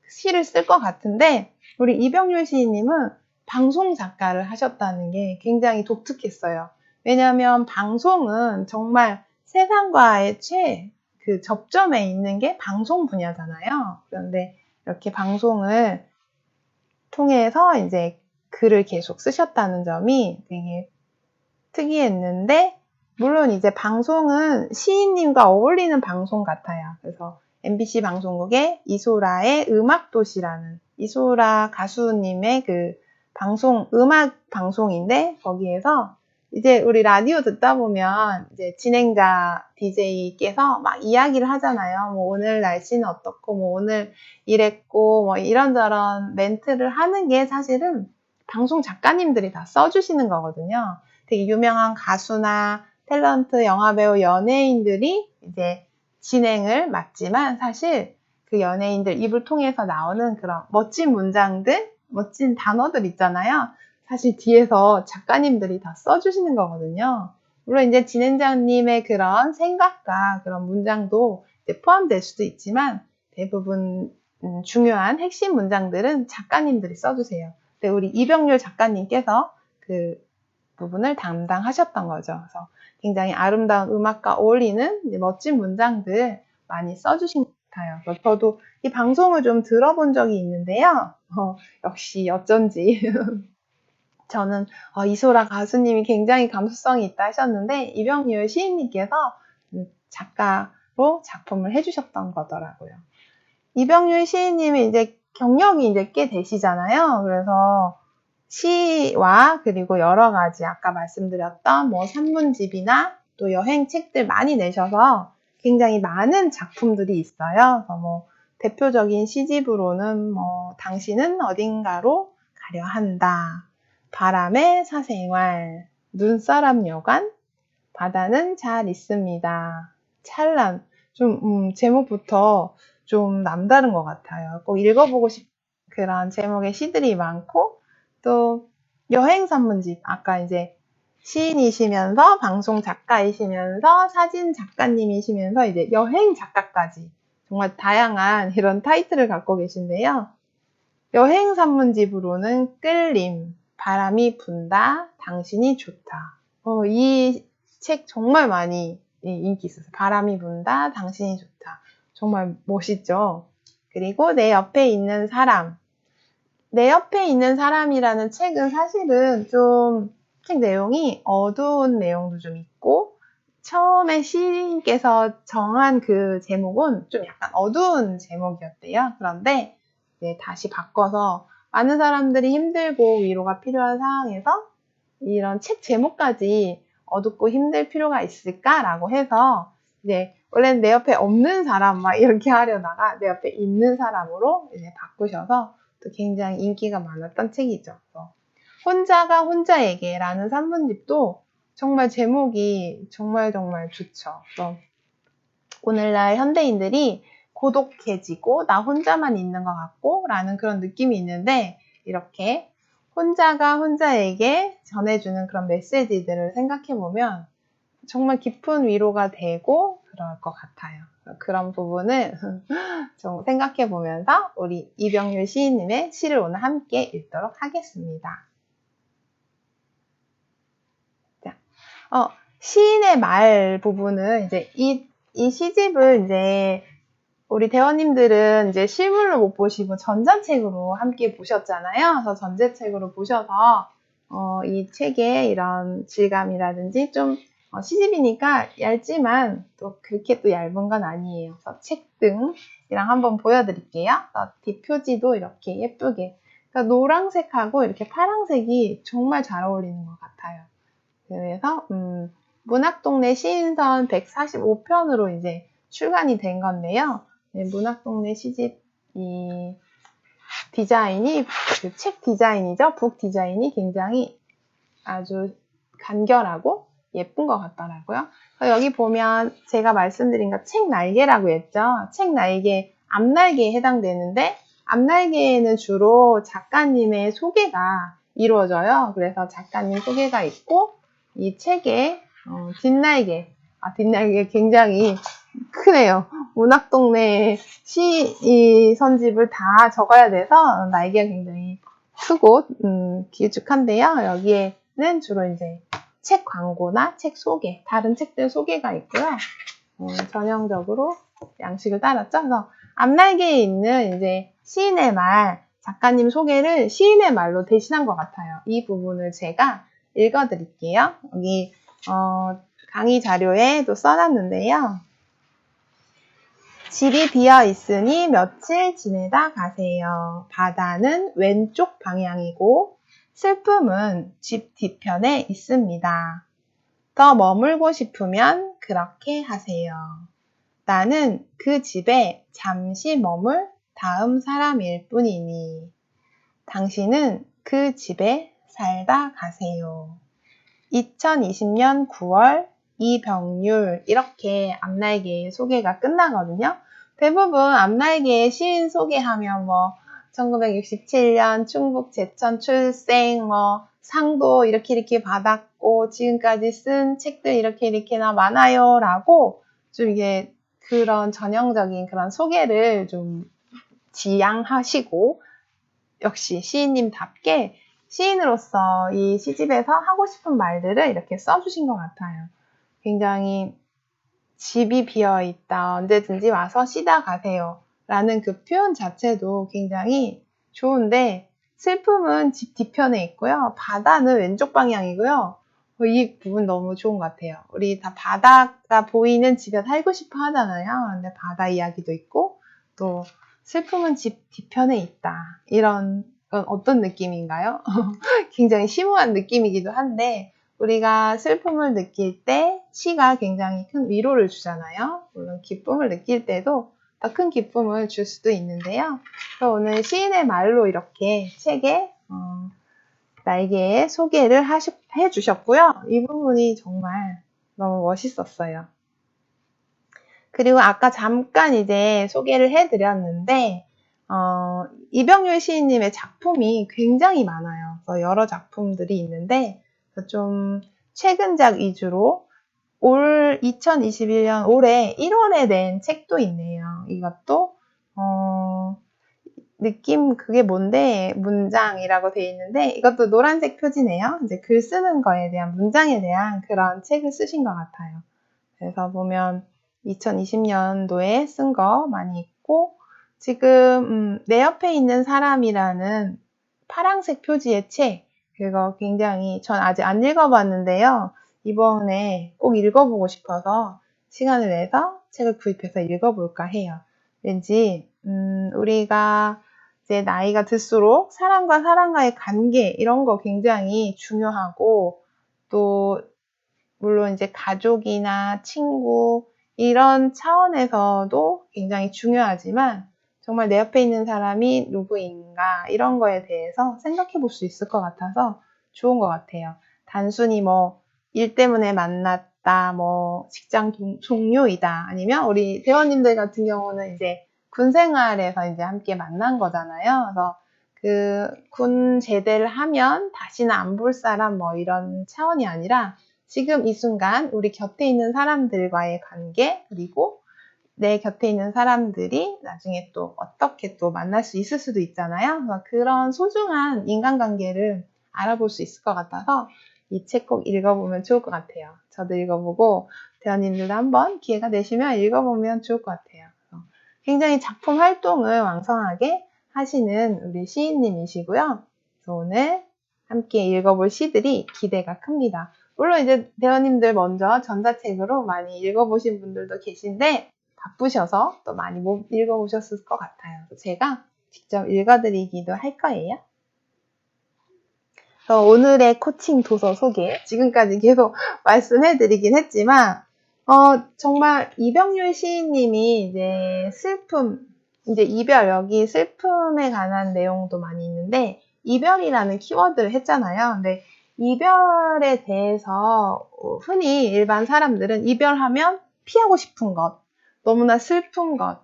시를 쓸 것 같은데 우리 이병률 시인님은 방송 작가를 하셨다는 게 굉장히 독특했어요. 왜냐하면 방송은 정말 세상과의 그 접점에 있는 게 방송 분야잖아요. 그런데 이렇게 방송을 통해서 이제 글을 계속 쓰셨다는 점이 되게 특이했는데, 물론 이제 방송은 시인님과 어울리는 방송 같아요. 그래서 MBC 방송국의 이소라의 음악도시라는 이소라 가수님의 그 방송, 음악 방송인데, 거기에서 이제 우리 라디오 듣다 보면 이제 진행자 DJ께서 막 이야기를 하잖아요. 뭐 오늘 날씨는 어떻고, 뭐 오늘 이랬고, 뭐 이런저런 멘트를 하는 게 사실은 방송 작가님들이 다 써주시는 거거든요. 되게 유명한 가수나 탤런트, 영화배우, 연예인들이 이제 진행을 맡지만 사실 그 연예인들 입을 통해서 나오는 그런 멋진 문장들, 멋진 단어들 있잖아요. 사실 뒤에서 작가님들이 다 써주시는 거거든요. 물론 이제 진행자님의 그런 생각과 그런 문장도 포함될 수도 있지만 대부분 중요한 핵심 문장들은 작가님들이 써주세요. 근데 우리 이병률 작가님께서 그 부분을 담당하셨던 거죠. 그래서 굉장히 아름다운 음악과 어울리는 멋진 문장들 많이 써주신 것 같아요. 그래서 저도 이 방송을 좀 들어본 적이 있는데요. 역시 어쩐지 저는 이소라 가수님이 굉장히 감수성이 있다 하셨는데 이병률 시인님께서 작가로 작품을 해주셨던 거더라고요. 이병률 시인님이 이제 경력이 이제 꽤 되시잖아요. 그래서 시와 그리고 여러 가지 아까 말씀드렸던 뭐 산문집이나 또 여행책들 많이 내셔서 굉장히 많은 작품들이 있어요. 그래서 뭐 대표적인 시집으로는 뭐 당신은 어딘가로 가려 한다, 바람의 사생활, 눈사람 여관, 바다는 잘 있습니다, 찰란. 좀 제목부터 좀 남다른 것 같아요. 꼭 읽어보고 싶은 그런 제목의 시들이 많고 또 여행 산문집, 아까 이제 시인이시면서 방송 작가이시면서 사진 작가님이시면서 이제 여행 작가까지 정말 다양한 이런 타이틀을 갖고 계신데요. 여행 산문집으로는 끌림, 바람이 분다, 당신이 좋다. 이 책 정말 많이 인기 있었어요. 바람이 분다, 당신이 좋다. 정말 멋있죠? 그리고 내 옆에 있는 사람. 내 옆에 있는 사람이라는 책은 사실은 좀 책 내용이 어두운 내용도 좀 있고 처음에 시인께서 정한 그 제목은 좀 약간 어두운 제목이었대요. 그런데 이제 다시 바꿔서 많은 사람들이 힘들고 위로가 필요한 상황에서 이런 책 제목까지 어둡고 힘들 필요가 있을까라고 해서 이제 원래는 내 옆에 없는 사람 막 이렇게 하려다가 내 옆에 있는 사람으로 이제 바꾸셔서 또 굉장히 인기가 많았던 책이죠. 혼자가 혼자에게라는 산문집도 정말 제목이 정말 좋죠. 오늘날 현대인들이 고독해지고 나 혼자만 있는 것 같고 라는 그런 느낌이 있는데 이렇게 혼자가 혼자에게 전해주는 그런 메시지들을 생각해보면 정말 깊은 위로가 되고 그럴 것 같아요. 그런 부분을 좀 생각해보면서 우리 이병률 시인님의 시를 오늘 함께 읽도록 하겠습니다. 자, 시인의 말 부분은 이제 이 시집을 이제 우리 대원님들은 이제 실물로 못 보시고 전자책으로 함께 보셨잖아요. 그래서 전자책으로 보셔서 이 책의 이런 질감이라든지 좀 시집이니까 얇지만 또 그렇게 또 얇은 건 아니에요. 그래서 책등이랑 한번 보여드릴게요. 뒷표지도 이렇게 예쁘게. 그러니까 노란색하고 이렇게 파란색이 정말 잘 어울리는 것 같아요. 그래서 문학동네 시인선 145편으로 이제 출간이 된 건데요. 네, 문학동네 시집 이 디자인이 그 책 디자인이죠. 북 디자인이 굉장히 아주 간결하고 예쁜 것 같더라고요. 여기 보면 제가 말씀드린 거 책 날개라고 했죠. 책 날개, 앞날개에 해당되는데 앞날개에는 주로 작가님의 소개가 이루어져요. 그래서 작가님 소개가 있고 이 책의 뒷날개 굉장히 크네요. 문학동네 시 선집을 다 적어야 돼서 날개가 굉장히 크고 길쭉한데요. 여기에는 주로 이제 책 광고나 책 소개, 다른 책들 소개가 있고요. 전형적으로 양식을 따랐죠. 그래서 앞날개에 있는 이제 시인의 말, 작가님 소개를 시인의 말로 대신한 것 같아요. 이 부분을 제가 읽어드릴게요. 여기 강의 자료에 또 써놨는데요. 집이 비어 있으니 며칠 지내다 가세요. 바다는 왼쪽 방향이고 슬픔은 집 뒤편에 있습니다. 더 머물고 싶으면 그렇게 하세요. 나는 그 집에 잠시 머물 다음 사람일 뿐이니 당신은 그 집에 살다 가세요. 2020년 9월 이병률 이렇게 앞날개 소개가 끝나거든요. 대부분 앞날개 시인 소개하면 1967년 충북 제천 출생 상도 이렇게 받았고 지금까지 쓴 책들 이렇게나 많아요 라고 좀 이게 그런 전형적인 그런 소개를 좀 지향하시고 역시 시인님답게 시인으로서 이 시집에서 하고 싶은 말들을 이렇게 써주신 것 같아요. 굉장히 집이 비어있다. 언제든지 와서 쉬다 가세요. 라는 그 표현 자체도 굉장히 좋은데 슬픔은 집 뒤편에 있고요. 바다는 왼쪽 방향이고요. 이 부분 너무 좋은 것 같아요. 우리 다 바다가 보이는 집에 살고 싶어 하잖아요. 근데 바다 이야기도 있고 또 슬픔은 집 뒤편에 있다. 이런 건 어떤 느낌인가요? 굉장히 심오한 느낌이기도 한데 우리가 슬픔을 느낄 때 시가 굉장히 큰 위로를 주잖아요. 물론 기쁨을 느낄 때도 더 큰 기쁨을 줄 수도 있는데요. 그래서 오늘 시인의 말로 이렇게 책에 날개의 소개를 해주셨고요. 이 부분이 정말 너무 멋있었어요. 그리고 아까 잠깐 이제 소개를 해드렸는데 이병률 시인님의 작품이 굉장히 많아요. 그래서 여러 작품들이 있는데 좀 최근작 위주로 올 2021년 올해 1월에 낸 책도 있네요. 이것도 느낌 그게 뭔데 문장이라고 되어 있는데 이것도 노란색 표지네요. 이제 글 쓰는 거에 대한 문장에 대한 그런 책을 쓰신 것 같아요. 그래서 보면 2020년도에 쓴 거 많이 있고 지금 내 옆에 있는 사람이라는 파란색 표지의 책 그거 굉장히 전 아직 안 읽어봤는데요. 이번에 꼭 읽어보고 싶어서 시간을 내서 책을 구입해서 읽어볼까 해요. 왠지 우리가 이제 나이가 들수록 사람과 사람과의 관계 이런 거 굉장히 중요하고 또 물론 이제 가족이나 친구 이런 차원에서도 굉장히 중요하지만 정말 내 옆에 있는 사람이 누구인가 이런 거에 대해서 생각해 볼 수 있을 것 같아서 좋은 것 같아요. 단순히 일 때문에 만났다, 직장 동료이다 아니면 우리 대원님들 같은 경우는 이제 군 생활에서 이제 함께 만난 거잖아요. 그래서 그 군 제대를 하면 다시는 안 볼 사람 이런 차원이 아니라 지금 이 순간 우리 곁에 있는 사람들과의 관계 그리고 내 곁에 있는 사람들이 나중에 또 어떻게 또 만날 수 있을 수도 있잖아요. 그런 소중한 인간관계를 알아볼 수 있을 것 같아서 이 책 꼭 읽어보면 좋을 것 같아요. 저도 읽어보고 대원님들도 한번 기회가 되시면 읽어보면 좋을 것 같아요. 굉장히 작품 활동을 왕성하게 하시는 우리 시인님이시고요. 그래서 오늘 함께 읽어볼 시들이 기대가 큽니다. 물론 이제 대원님들 먼저 전자책으로 많이 읽어보신 분들도 계신데 바쁘셔서 또 많이 못 읽어보셨을 것 같아요. 제가 직접 읽어드리기도 할 거예요. 오늘의 코칭 도서 소개, 지금까지 계속 말씀해드리긴 했지만, 정말 이병률 시인님이 이제 슬픔, 이제 이별, 여기 슬픔에 관한 내용도 많이 있는데, 이별이라는 키워드를 했잖아요. 근데 이별에 대해서 흔히 일반 사람들은 이별하면 피하고 싶은 것, 너무나 슬픈 것,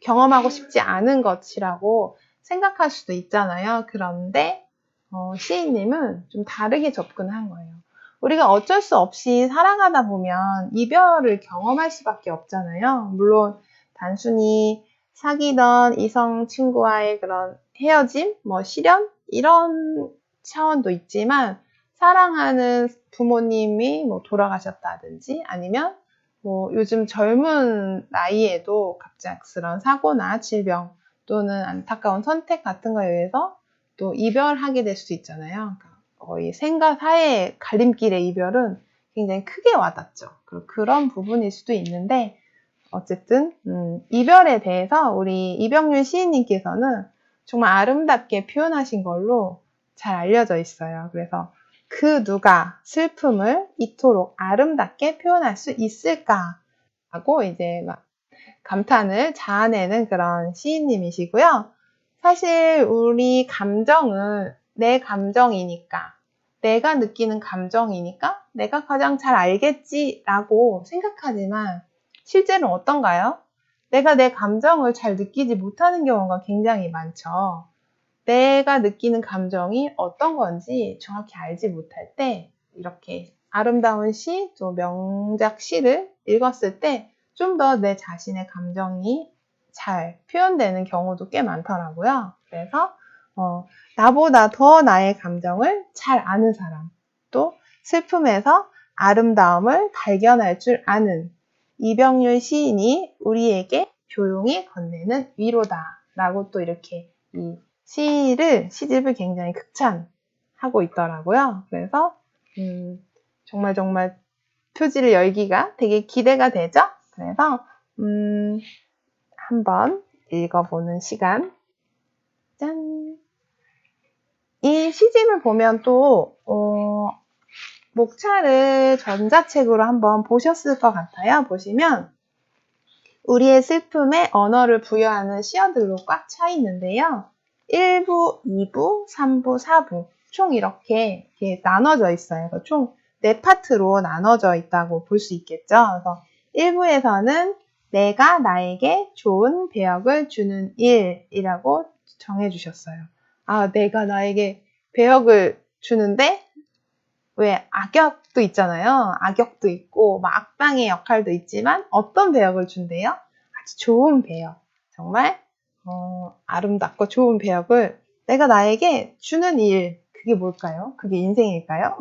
경험하고 싶지 않은 것이라고 생각할 수도 있잖아요. 그런데 시인님은 좀 다르게 접근한 거예요. 우리가 어쩔 수 없이 살아가다 보면 이별을 경험할 수밖에 없잖아요. 물론 단순히 사귀던 이성 친구와의 그런 헤어짐, 실연 이런 차원도 있지만 사랑하는 부모님이 돌아가셨다든지 아니면 요즘 젊은 나이에도 갑작스런 사고나 질병 또는 안타까운 선택 같은 거에 의해서 또 이별하게 될 수 있잖아요. 그러니까 거의 생과 사의 갈림길의 이별은 굉장히 크게 와닿죠. 그런 부분일 수도 있는데 어쨌든 이별에 대해서 우리 이병률 시인님께서는 정말 아름답게 표현하신 걸로 잘 알려져 있어요. 그래서 그 누가 슬픔을 이토록 아름답게 표현할 수 있을까라고 이제 막 감탄을 자아내는 그런 시인님이시고요. 사실 우리 감정은 내 감정이니까, 내가 느끼는 감정이니까 내가 가장 잘 알겠지라고 생각하지만 실제는 어떤가요? 내가 내 감정을 잘 느끼지 못하는 경우가 굉장히 많죠. 내가 느끼는 감정이 어떤 건지 정확히 알지 못할 때 이렇게 아름다운 시, 또 명작 시를 읽었을 때 좀 더 내 자신의 감정이 잘 표현되는 경우도 꽤 많더라고요. 그래서 나보다 더 나의 감정을 잘 아는 사람, 또 슬픔에서 아름다움을 발견할 줄 아는 이병률 시인이 우리에게 조용히 건네는 위로다라고 또 이렇게 이 시집을 굉장히 극찬하고 있더라고요. 그래서 정말 표지를 열기가 되게 기대가 되죠? 그래서 한번 읽어보는 시간. 짠! 이 시집을 보면 또 목차를 전자책으로 한번 보셨을 것 같아요. 보시면 우리의 슬픔에 언어를 부여하는 시어들로 꽉 차 있는데요. 1부, 2부, 3부, 4부 총 이렇게 나눠져 있어요. 총 4파트로 나눠져 있다고 볼 수 있겠죠. 그래서 1부에서는 내가 나에게 좋은 배역을 주는 일이라고 정해주셨어요. 내가 나에게 배역을 주는데 왜 악역도 있잖아요. 악역도 있고 악당의 역할도 있지만 어떤 배역을 준대요? 아주 좋은 배역. 정말 아름답고 좋은 배역을 내가 나에게 주는 일. 그게 뭘까요? 그게 인생일까요?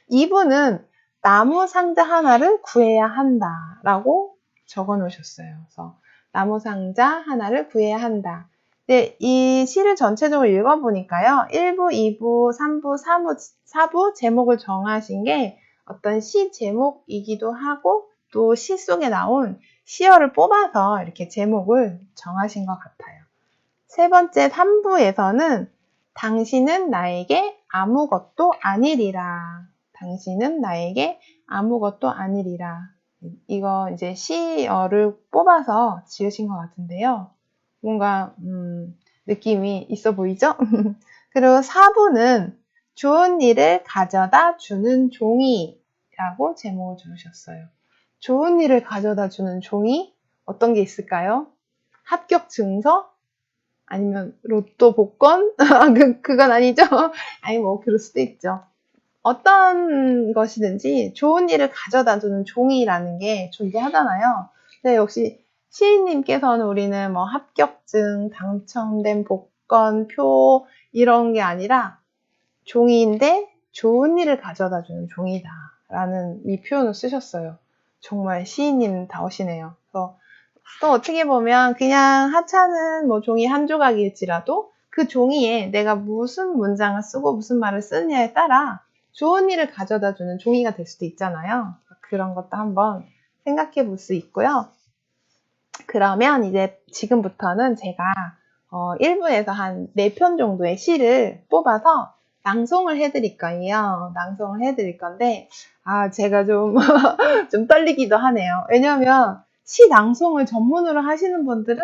이분은 나무 상자 하나를 구해야 한다라고 적어 놓으셨어요. 그래서 나무 상자 하나를 구해야 한다. 네, 이 시를 전체적으로 읽어보니까요. 1부, 2부, 3부, 4부 제목을 정하신 게 어떤 시 제목이기도 하고 또 시 속에 나온 시어를 뽑아서 이렇게 제목을 정하신 것 같아요. 세 번째 3부에서는 당신은 나에게 아무것도 아니리라. 당신은 나에게 아무것도 아니리라. 이거 이제 시어를 뽑아서 지으신 것 같은데요. 뭔가 느낌이 있어 보이죠? 그리고 4부는 좋은 일을 가져다 주는 종이라고 제목을 주셨어요. 좋은 일을 가져다 주는 종이 어떤 게 있을까요? 합격 증서? 아니면 로또 복권? 그건 아니죠? 아니 그럴 수도 있죠. 어떤 것이든지 좋은 일을 가져다 주는 종이라는 게 존재하잖아요. 근데 역시 시인님께서는 우리는 합격증, 당첨된 복권, 표 이런 게 아니라 종이인데 좋은 일을 가져다 주는 종이다 라는 이 표현을 쓰셨어요. 정말 시인님다우시네요. 그래서 또 어떻게 보면 그냥 하찮은 종이 한 조각일지라도 그 종이에 내가 무슨 문장을 쓰고 무슨 말을 쓰느냐에 따라 좋은 일을 가져다 주는 종이가 될 수도 있잖아요. 그런 것도 한번 생각해 볼 수 있고요. 그러면 이제 지금부터는 제가 1부에서 한 4편 정도의 시를 뽑아서 낭송을 해드릴 거예요. 낭송을 해드릴 건데, 제가 좀, 좀 떨리기도 하네요. 왜냐면 시 낭송을 전문으로 하시는 분들은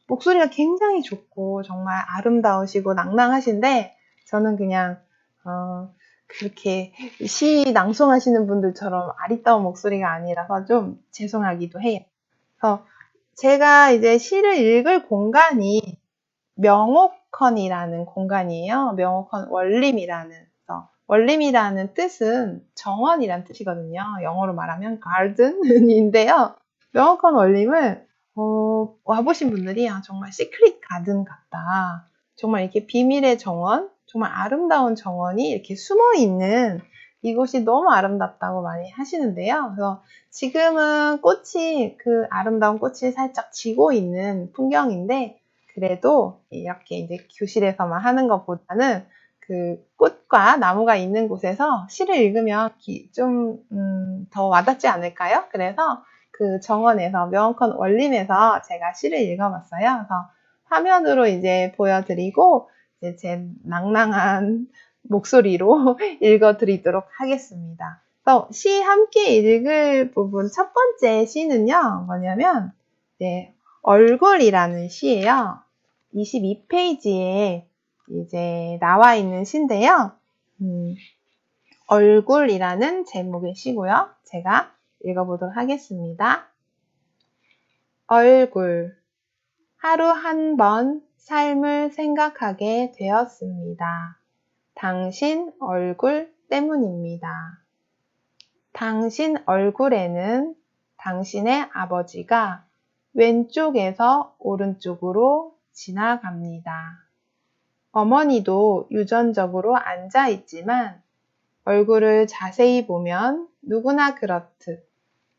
목소리가 굉장히 좋고 정말 아름다우시고 낭낭하신데, 저는 그냥, 그렇게 시 낭송하시는 분들처럼 아리따운 목소리가 아니라서 좀 죄송하기도 해요. 그래서 제가 이제 시를 읽을 공간이 명옥헌이라는 공간이에요. 명옥헌 원림이라는. 그래서 원림이라는 뜻은 정원이란 뜻이거든요. 영어로 말하면 garden인데요. 명옥헌 원림을 와보신 분들이 정말 시크릿 가든 같다. 정말 이렇게 비밀의 정원, 정말 아름다운 정원이 이렇게 숨어 있는 이곳이 너무 아름답다고 많이 하시는데요. 그래서 지금은 그 아름다운 꽃이 살짝 지고 있는 풍경인데, 그래도 이렇게 이제 교실에서만 하는 것보다는 그 꽃과 나무가 있는 곳에서 시를 읽으면 좀 더 와닿지 않을까요? 그래서 그 정원에서 명언컨 원림에서 제가 시를 읽어봤어요. 그래서 화면으로 이제 보여드리고 이제 제 낭낭한 목소리로 읽어드리도록 하겠습니다. 그래서 시 함께 읽을 부분 첫 번째 시는요, 뭐냐면 얼굴이라는 시예요. 22페이지에 이제 나와 있는 시인데요. 얼굴이라는 제목의 시고요. 제가 읽어보도록 하겠습니다. 얼굴. 하루 한 번 삶을 생각하게 되었습니다. 당신 얼굴 때문입니다. 당신 얼굴에는 당신의 아버지가 왼쪽에서 오른쪽으로 지나갑니다. 어머니도 유전적으로 앉아 있지만 얼굴을 자세히 보면 누구나 그렇듯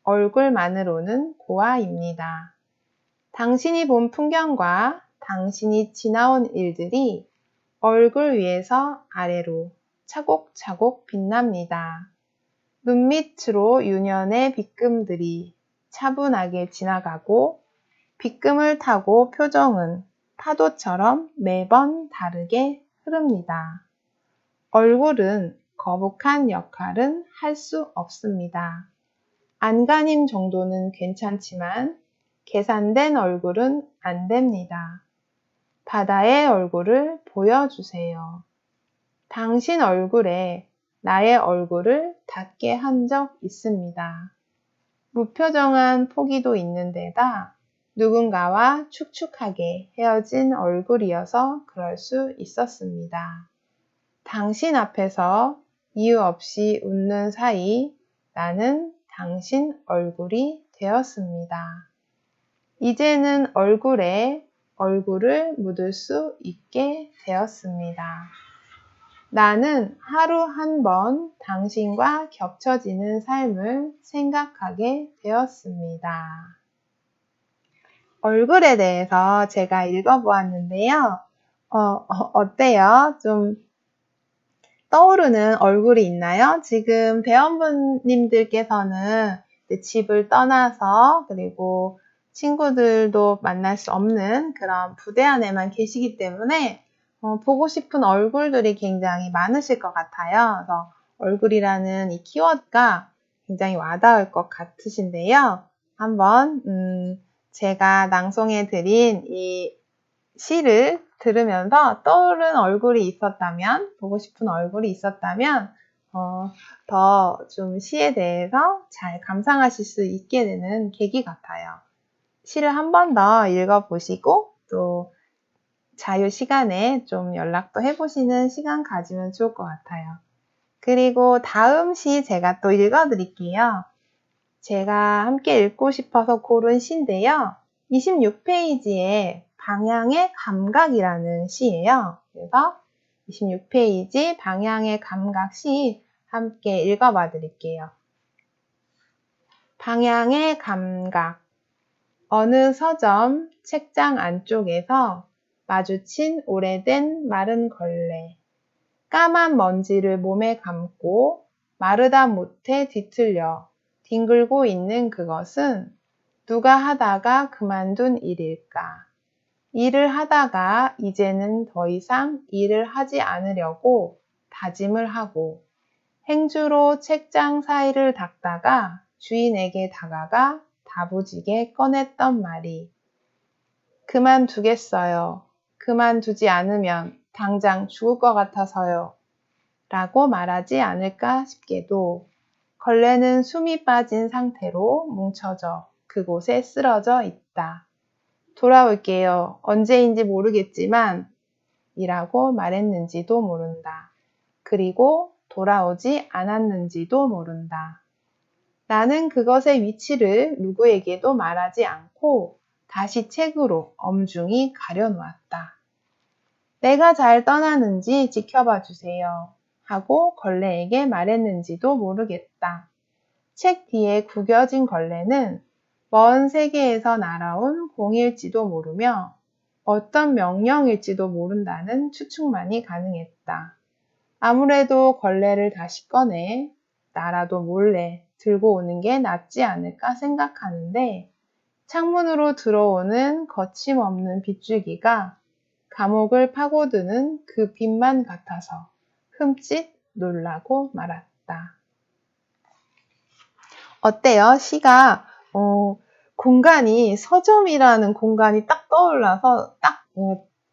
얼굴만으로는 고아입니다. 당신이 본 풍경과 당신이 지나온 일들이 얼굴 위에서 아래로 차곡차곡 빛납니다. 눈밑으로 유년의 빗금들이 차분하게 지나가고 빗금을 타고 표정은 파도처럼 매번 다르게 흐릅니다. 얼굴은 거북한 역할은 할 수 없습니다. 안간힘 정도는 괜찮지만 계산된 얼굴은 안 됩니다. 바다의 얼굴을 보여주세요. 당신 얼굴에 나의 얼굴을 닿게 한 적 있습니다. 무표정한 포기도 있는 데다 누군가와 축축하게 헤어진 얼굴이어서 그럴 수 있었습니다. 당신 앞에서 이유 없이 웃는 사이 나는 당신 얼굴이 되었습니다. 이제는 얼굴에 얼굴을 묻을 수 있게 되었습니다. 나는 하루 한 번 당신과 겹쳐지는 삶을 생각하게 되었습니다. 얼굴에 대해서 제가 읽어보았는데요. 어때요? 좀 떠오르는 얼굴이 있나요? 지금 대원분님들께서는 집을 떠나서 그리고 친구들도 만날 수 없는 그런 부대 안에만 계시기 때문에 보고 싶은 얼굴들이 굉장히 많으실 것 같아요. 그래서 얼굴이라는 이 키워드가 굉장히 와닿을 것 같으신데요. 한번 제가 낭송해 드린 이 시를 들으면서 떠오른 얼굴이 있었다면, 보고 싶은 얼굴이 있었다면 더 좀 시에 대해서 잘 감상하실 수 있게 되는 계기 같아요. 시를 한 번 더 읽어보시고 또 자유 시간에 좀 연락도 해보시는 시간 가지면 좋을 것 같아요. 그리고 다음 시 제가 또 읽어드릴게요. 제가 함께 읽고 싶어서 고른 시인데요. 26페이지에 방향의 감각이라는 시예요. 그래서 26페이지 방향의 감각 시 함께 읽어봐 드릴게요. 방향의 감각. 어느 서점 책장 안쪽에서 마주친 오래된 마른 걸레. 까만 먼지를 몸에 감고 마르다 못해 뒤틀려 뒹굴고 있는 그것은 누가 하다가 그만둔 일일까? 일을 하다가 이제는 더 이상 일을 하지 않으려고 다짐을 하고 행주로 책장 사이를 닦다가 주인에게 다가가 다부지게 꺼냈던 말이 그만두겠어요. 그만두지 않으면 당장 죽을 것 같아서요. 라고 말하지 않을까 싶게도 걸레는 숨이 빠진 상태로 뭉쳐져 그곳에 쓰러져 있다. 돌아올게요. 언제인지 모르겠지만 이라고 말했는지도 모른다. 그리고 돌아오지 않았는지도 모른다. 나는 그것의 위치를 누구에게도 말하지 않고 다시 책으로 엄중히 가려놓았다. 내가 잘 떠나는지 지켜봐 주세요. 하고 걸레에게 말했는지도 모르겠다. 책 뒤에 구겨진 걸레는 먼 세계에서 날아온 공일지도 모르며 어떤 명령일지도 모른다는 추측만이 가능했다. 아무래도 걸레를 다시 꺼내 나라도 몰래 들고 오는 게 낫지 않을까 생각하는데 창문으로 들어오는 거침없는 빗줄기가 감옥을 파고드는 그 빛만 같아서 흠칫 놀라고 말았다. 어때요? 시가 공간이 서점이라는 공간이 딱 떠올라서 딱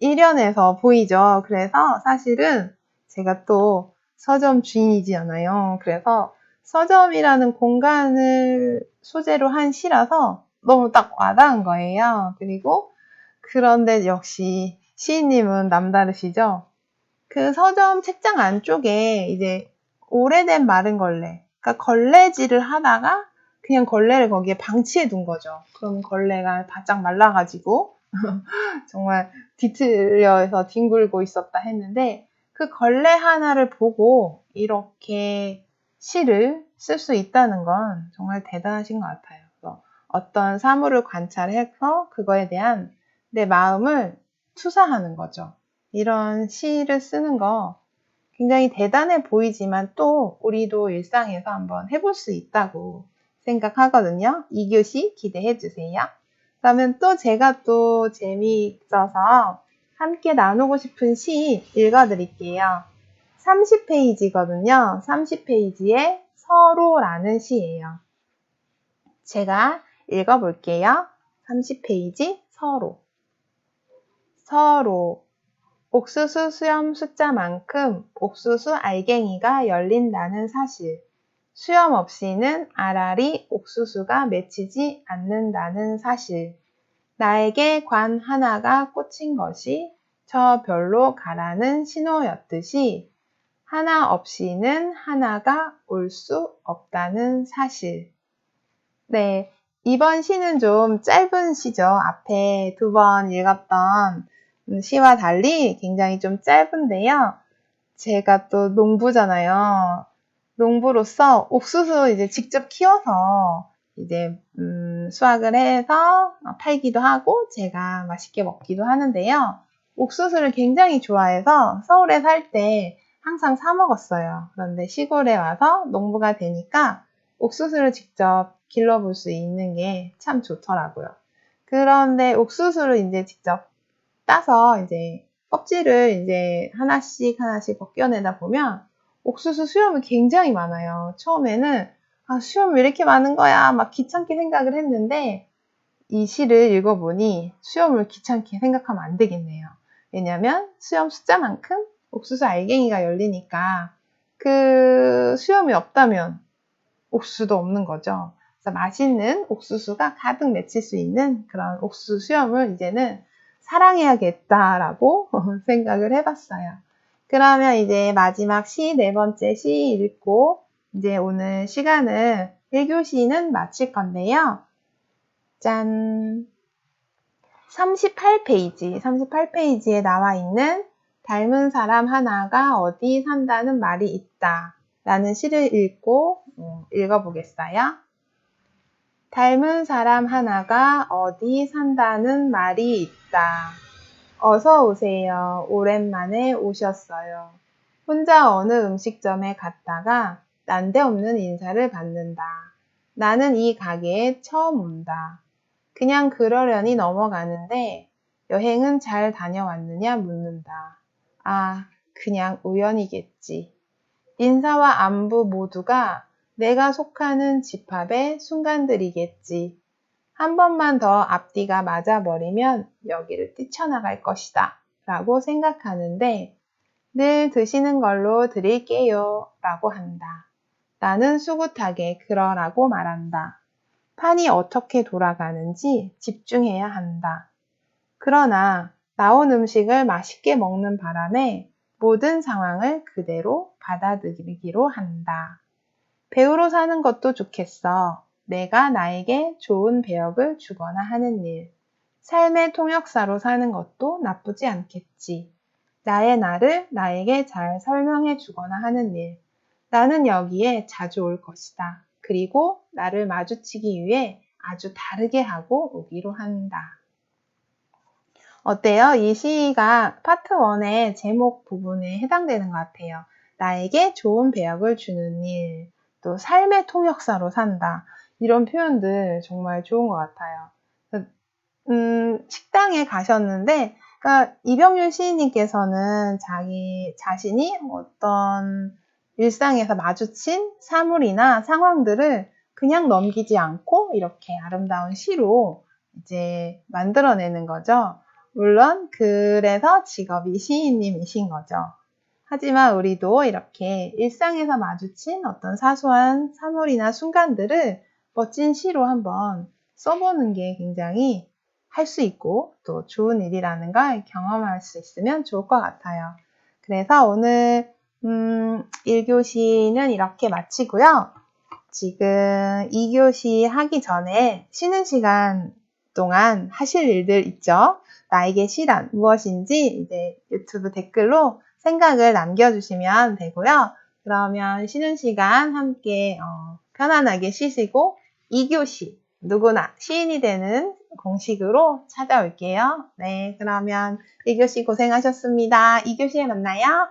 1연에서 보이죠. 그래서 사실은 제가 또 서점 주인이지않아요. 그래서 서점이라는 공간을 소재로 한 시라서 너무 딱 와닿은 거예요. 그리고 그런데 역시 시인님은 남다르시죠? 그 서점 책장 안쪽에 이제 오래된 마른 걸레, 그러니까 걸레질을 하다가 그냥 걸레를 거기에 방치해 둔 거죠. 그럼 걸레가 바짝 말라가지고 정말 뒤틀려서 뒹굴고 있었다 했는데 그 걸레 하나를 보고 이렇게 시를 쓸 수 있다는 건 정말 대단하신 것 같아요. 그래서 어떤 사물을 관찰해서 그거에 대한 내 마음을 투사하는 거죠. 이런 시를 쓰는 거 굉장히 대단해 보이지만 또 우리도 일상에서 한번 해볼 수 있다고 생각하거든요. 2교시 기대해 주세요. 그러면 또 제가 또 재미있어서 함께 나누고 싶은 시 읽어드릴게요. 30페이지거든요. 30페이지에 서로라는 시예요. 제가 읽어볼게요. 30페이지 서로. 서로. 옥수수 수염 숫자만큼 옥수수 알갱이가 열린다는 사실. 수염 없이는 알알이 옥수수가 맺히지 않는다는 사실. 나에게 관 하나가 꽂힌 것이 저 별로 가라는 신호였듯이 하나 없이는 하나가 올 수 없다는 사실. 네, 이번 시는 좀 짧은 시죠. 앞에 2번 읽었던 시와 달리 굉장히 좀 짧은데요. 제가 또 농부잖아요. 농부로서 옥수수 이제 직접 키워서 이제 수확을 해서 팔기도 하고 제가 맛있게 먹기도 하는데요. 옥수수를 굉장히 좋아해서 서울에 살 때 항상 사 먹었어요. 그런데 시골에 와서 농부가 되니까 옥수수를 직접 길러볼 수 있는 게 참 좋더라고요. 그런데 옥수수를 이제 직접 따서 이제 껍질을 이제 하나씩 벗겨내다 보면 옥수수 수염이 굉장히 많아요. 처음에는 수염 왜 이렇게 많은 거야? 막 귀찮게 생각을 했는데 이 시를 읽어보니 수염을 귀찮게 생각하면 안 되겠네요. 왜냐면 수염 숫자만큼 옥수수 알갱이가 열리니까 그 수염이 없다면 옥수수도 없는 거죠. 그래서 맛있는 옥수수가 가득 맺힐 수 있는 그런 옥수수 수염을 이제는 사랑해야겠다라고 생각을 해봤어요. 그러면 이제 마지막 시, 4번째 시 읽고 이제 오늘 시간을 1교시는 마칠 건데요. 짠! 38페이지에 나와 있는 닮은 사람 하나가 어디 산다는 말이 있다 라는 시를 읽고 읽어보겠어요. 닮은 사람 하나가 어디 산다는 말이 있다. 어서 오세요. 오랜만에 오셨어요. 혼자 어느 음식점에 갔다가 난데없는 인사를 받는다. 나는 이 가게에 처음 온다. 그냥 그러려니 넘어가는데 여행은 잘 다녀왔느냐 묻는다. 아, 그냥 우연이겠지. 인사와 안부 모두가 내가 속하는 집합의 순간들이겠지. 한 번만 더 앞뒤가 맞아버리면 여기를 뛰쳐나갈 것이다. 라고 생각하는데 늘 드시는 걸로 드릴게요. 라고 한다. 나는 수긋하게 그러라고 말한다. 판이 어떻게 돌아가는지 집중해야 한다. 그러나 나온 음식을 맛있게 먹는 바람에 모든 상황을 그대로 받아들이기로 한다. 배우로 사는 것도 좋겠어. 내가 나에게 좋은 배역을 주거나 하는 일. 삶의 통역사로 사는 것도 나쁘지 않겠지. 나의 나를 나에게 잘 설명해 주거나 하는 일. 나는 여기에 자주 올 것이다. 그리고 나를 마주치기 위해 아주 다르게 하고 오기로 한다. 어때요? 이 시가 파트 1의 제목 부분에 해당되는 것 같아요. 나에게 좋은 배역을 주는 일, 또 삶의 통역사로 산다. 이런 표현들 정말 좋은 것 같아요. 식당에 가셨는데, 그러니까 이병률 시인님께서는 자기 자신이 어떤 일상에서 마주친 사물이나 상황들을 그냥 넘기지 않고 이렇게 아름다운 시로 이제 만들어내는 거죠. 물론 그래서 직업이 시인님이신 거죠. 하지만 우리도 이렇게 일상에서 마주친 어떤 사소한 사물이나 순간들을 멋진 시로 한번 써보는 게 굉장히 할 수 있고 또 좋은 일이라는 걸 경험할 수 있으면 좋을 것 같아요. 그래서 오늘 1교시는 이렇게 마치고요. 지금 2교시 하기 전에 쉬는 시간 동안 하실 일들 있죠? 나에게 시란 무엇인지 이제 유튜브 댓글로 생각을 남겨주시면 되고요. 그러면 쉬는 시간 함께 편안하게 쉬시고 2교시 누구나 시인이 되는 공식으로 찾아올게요. 네, 그러면 1교시 고생하셨습니다. 2교시에 만나요.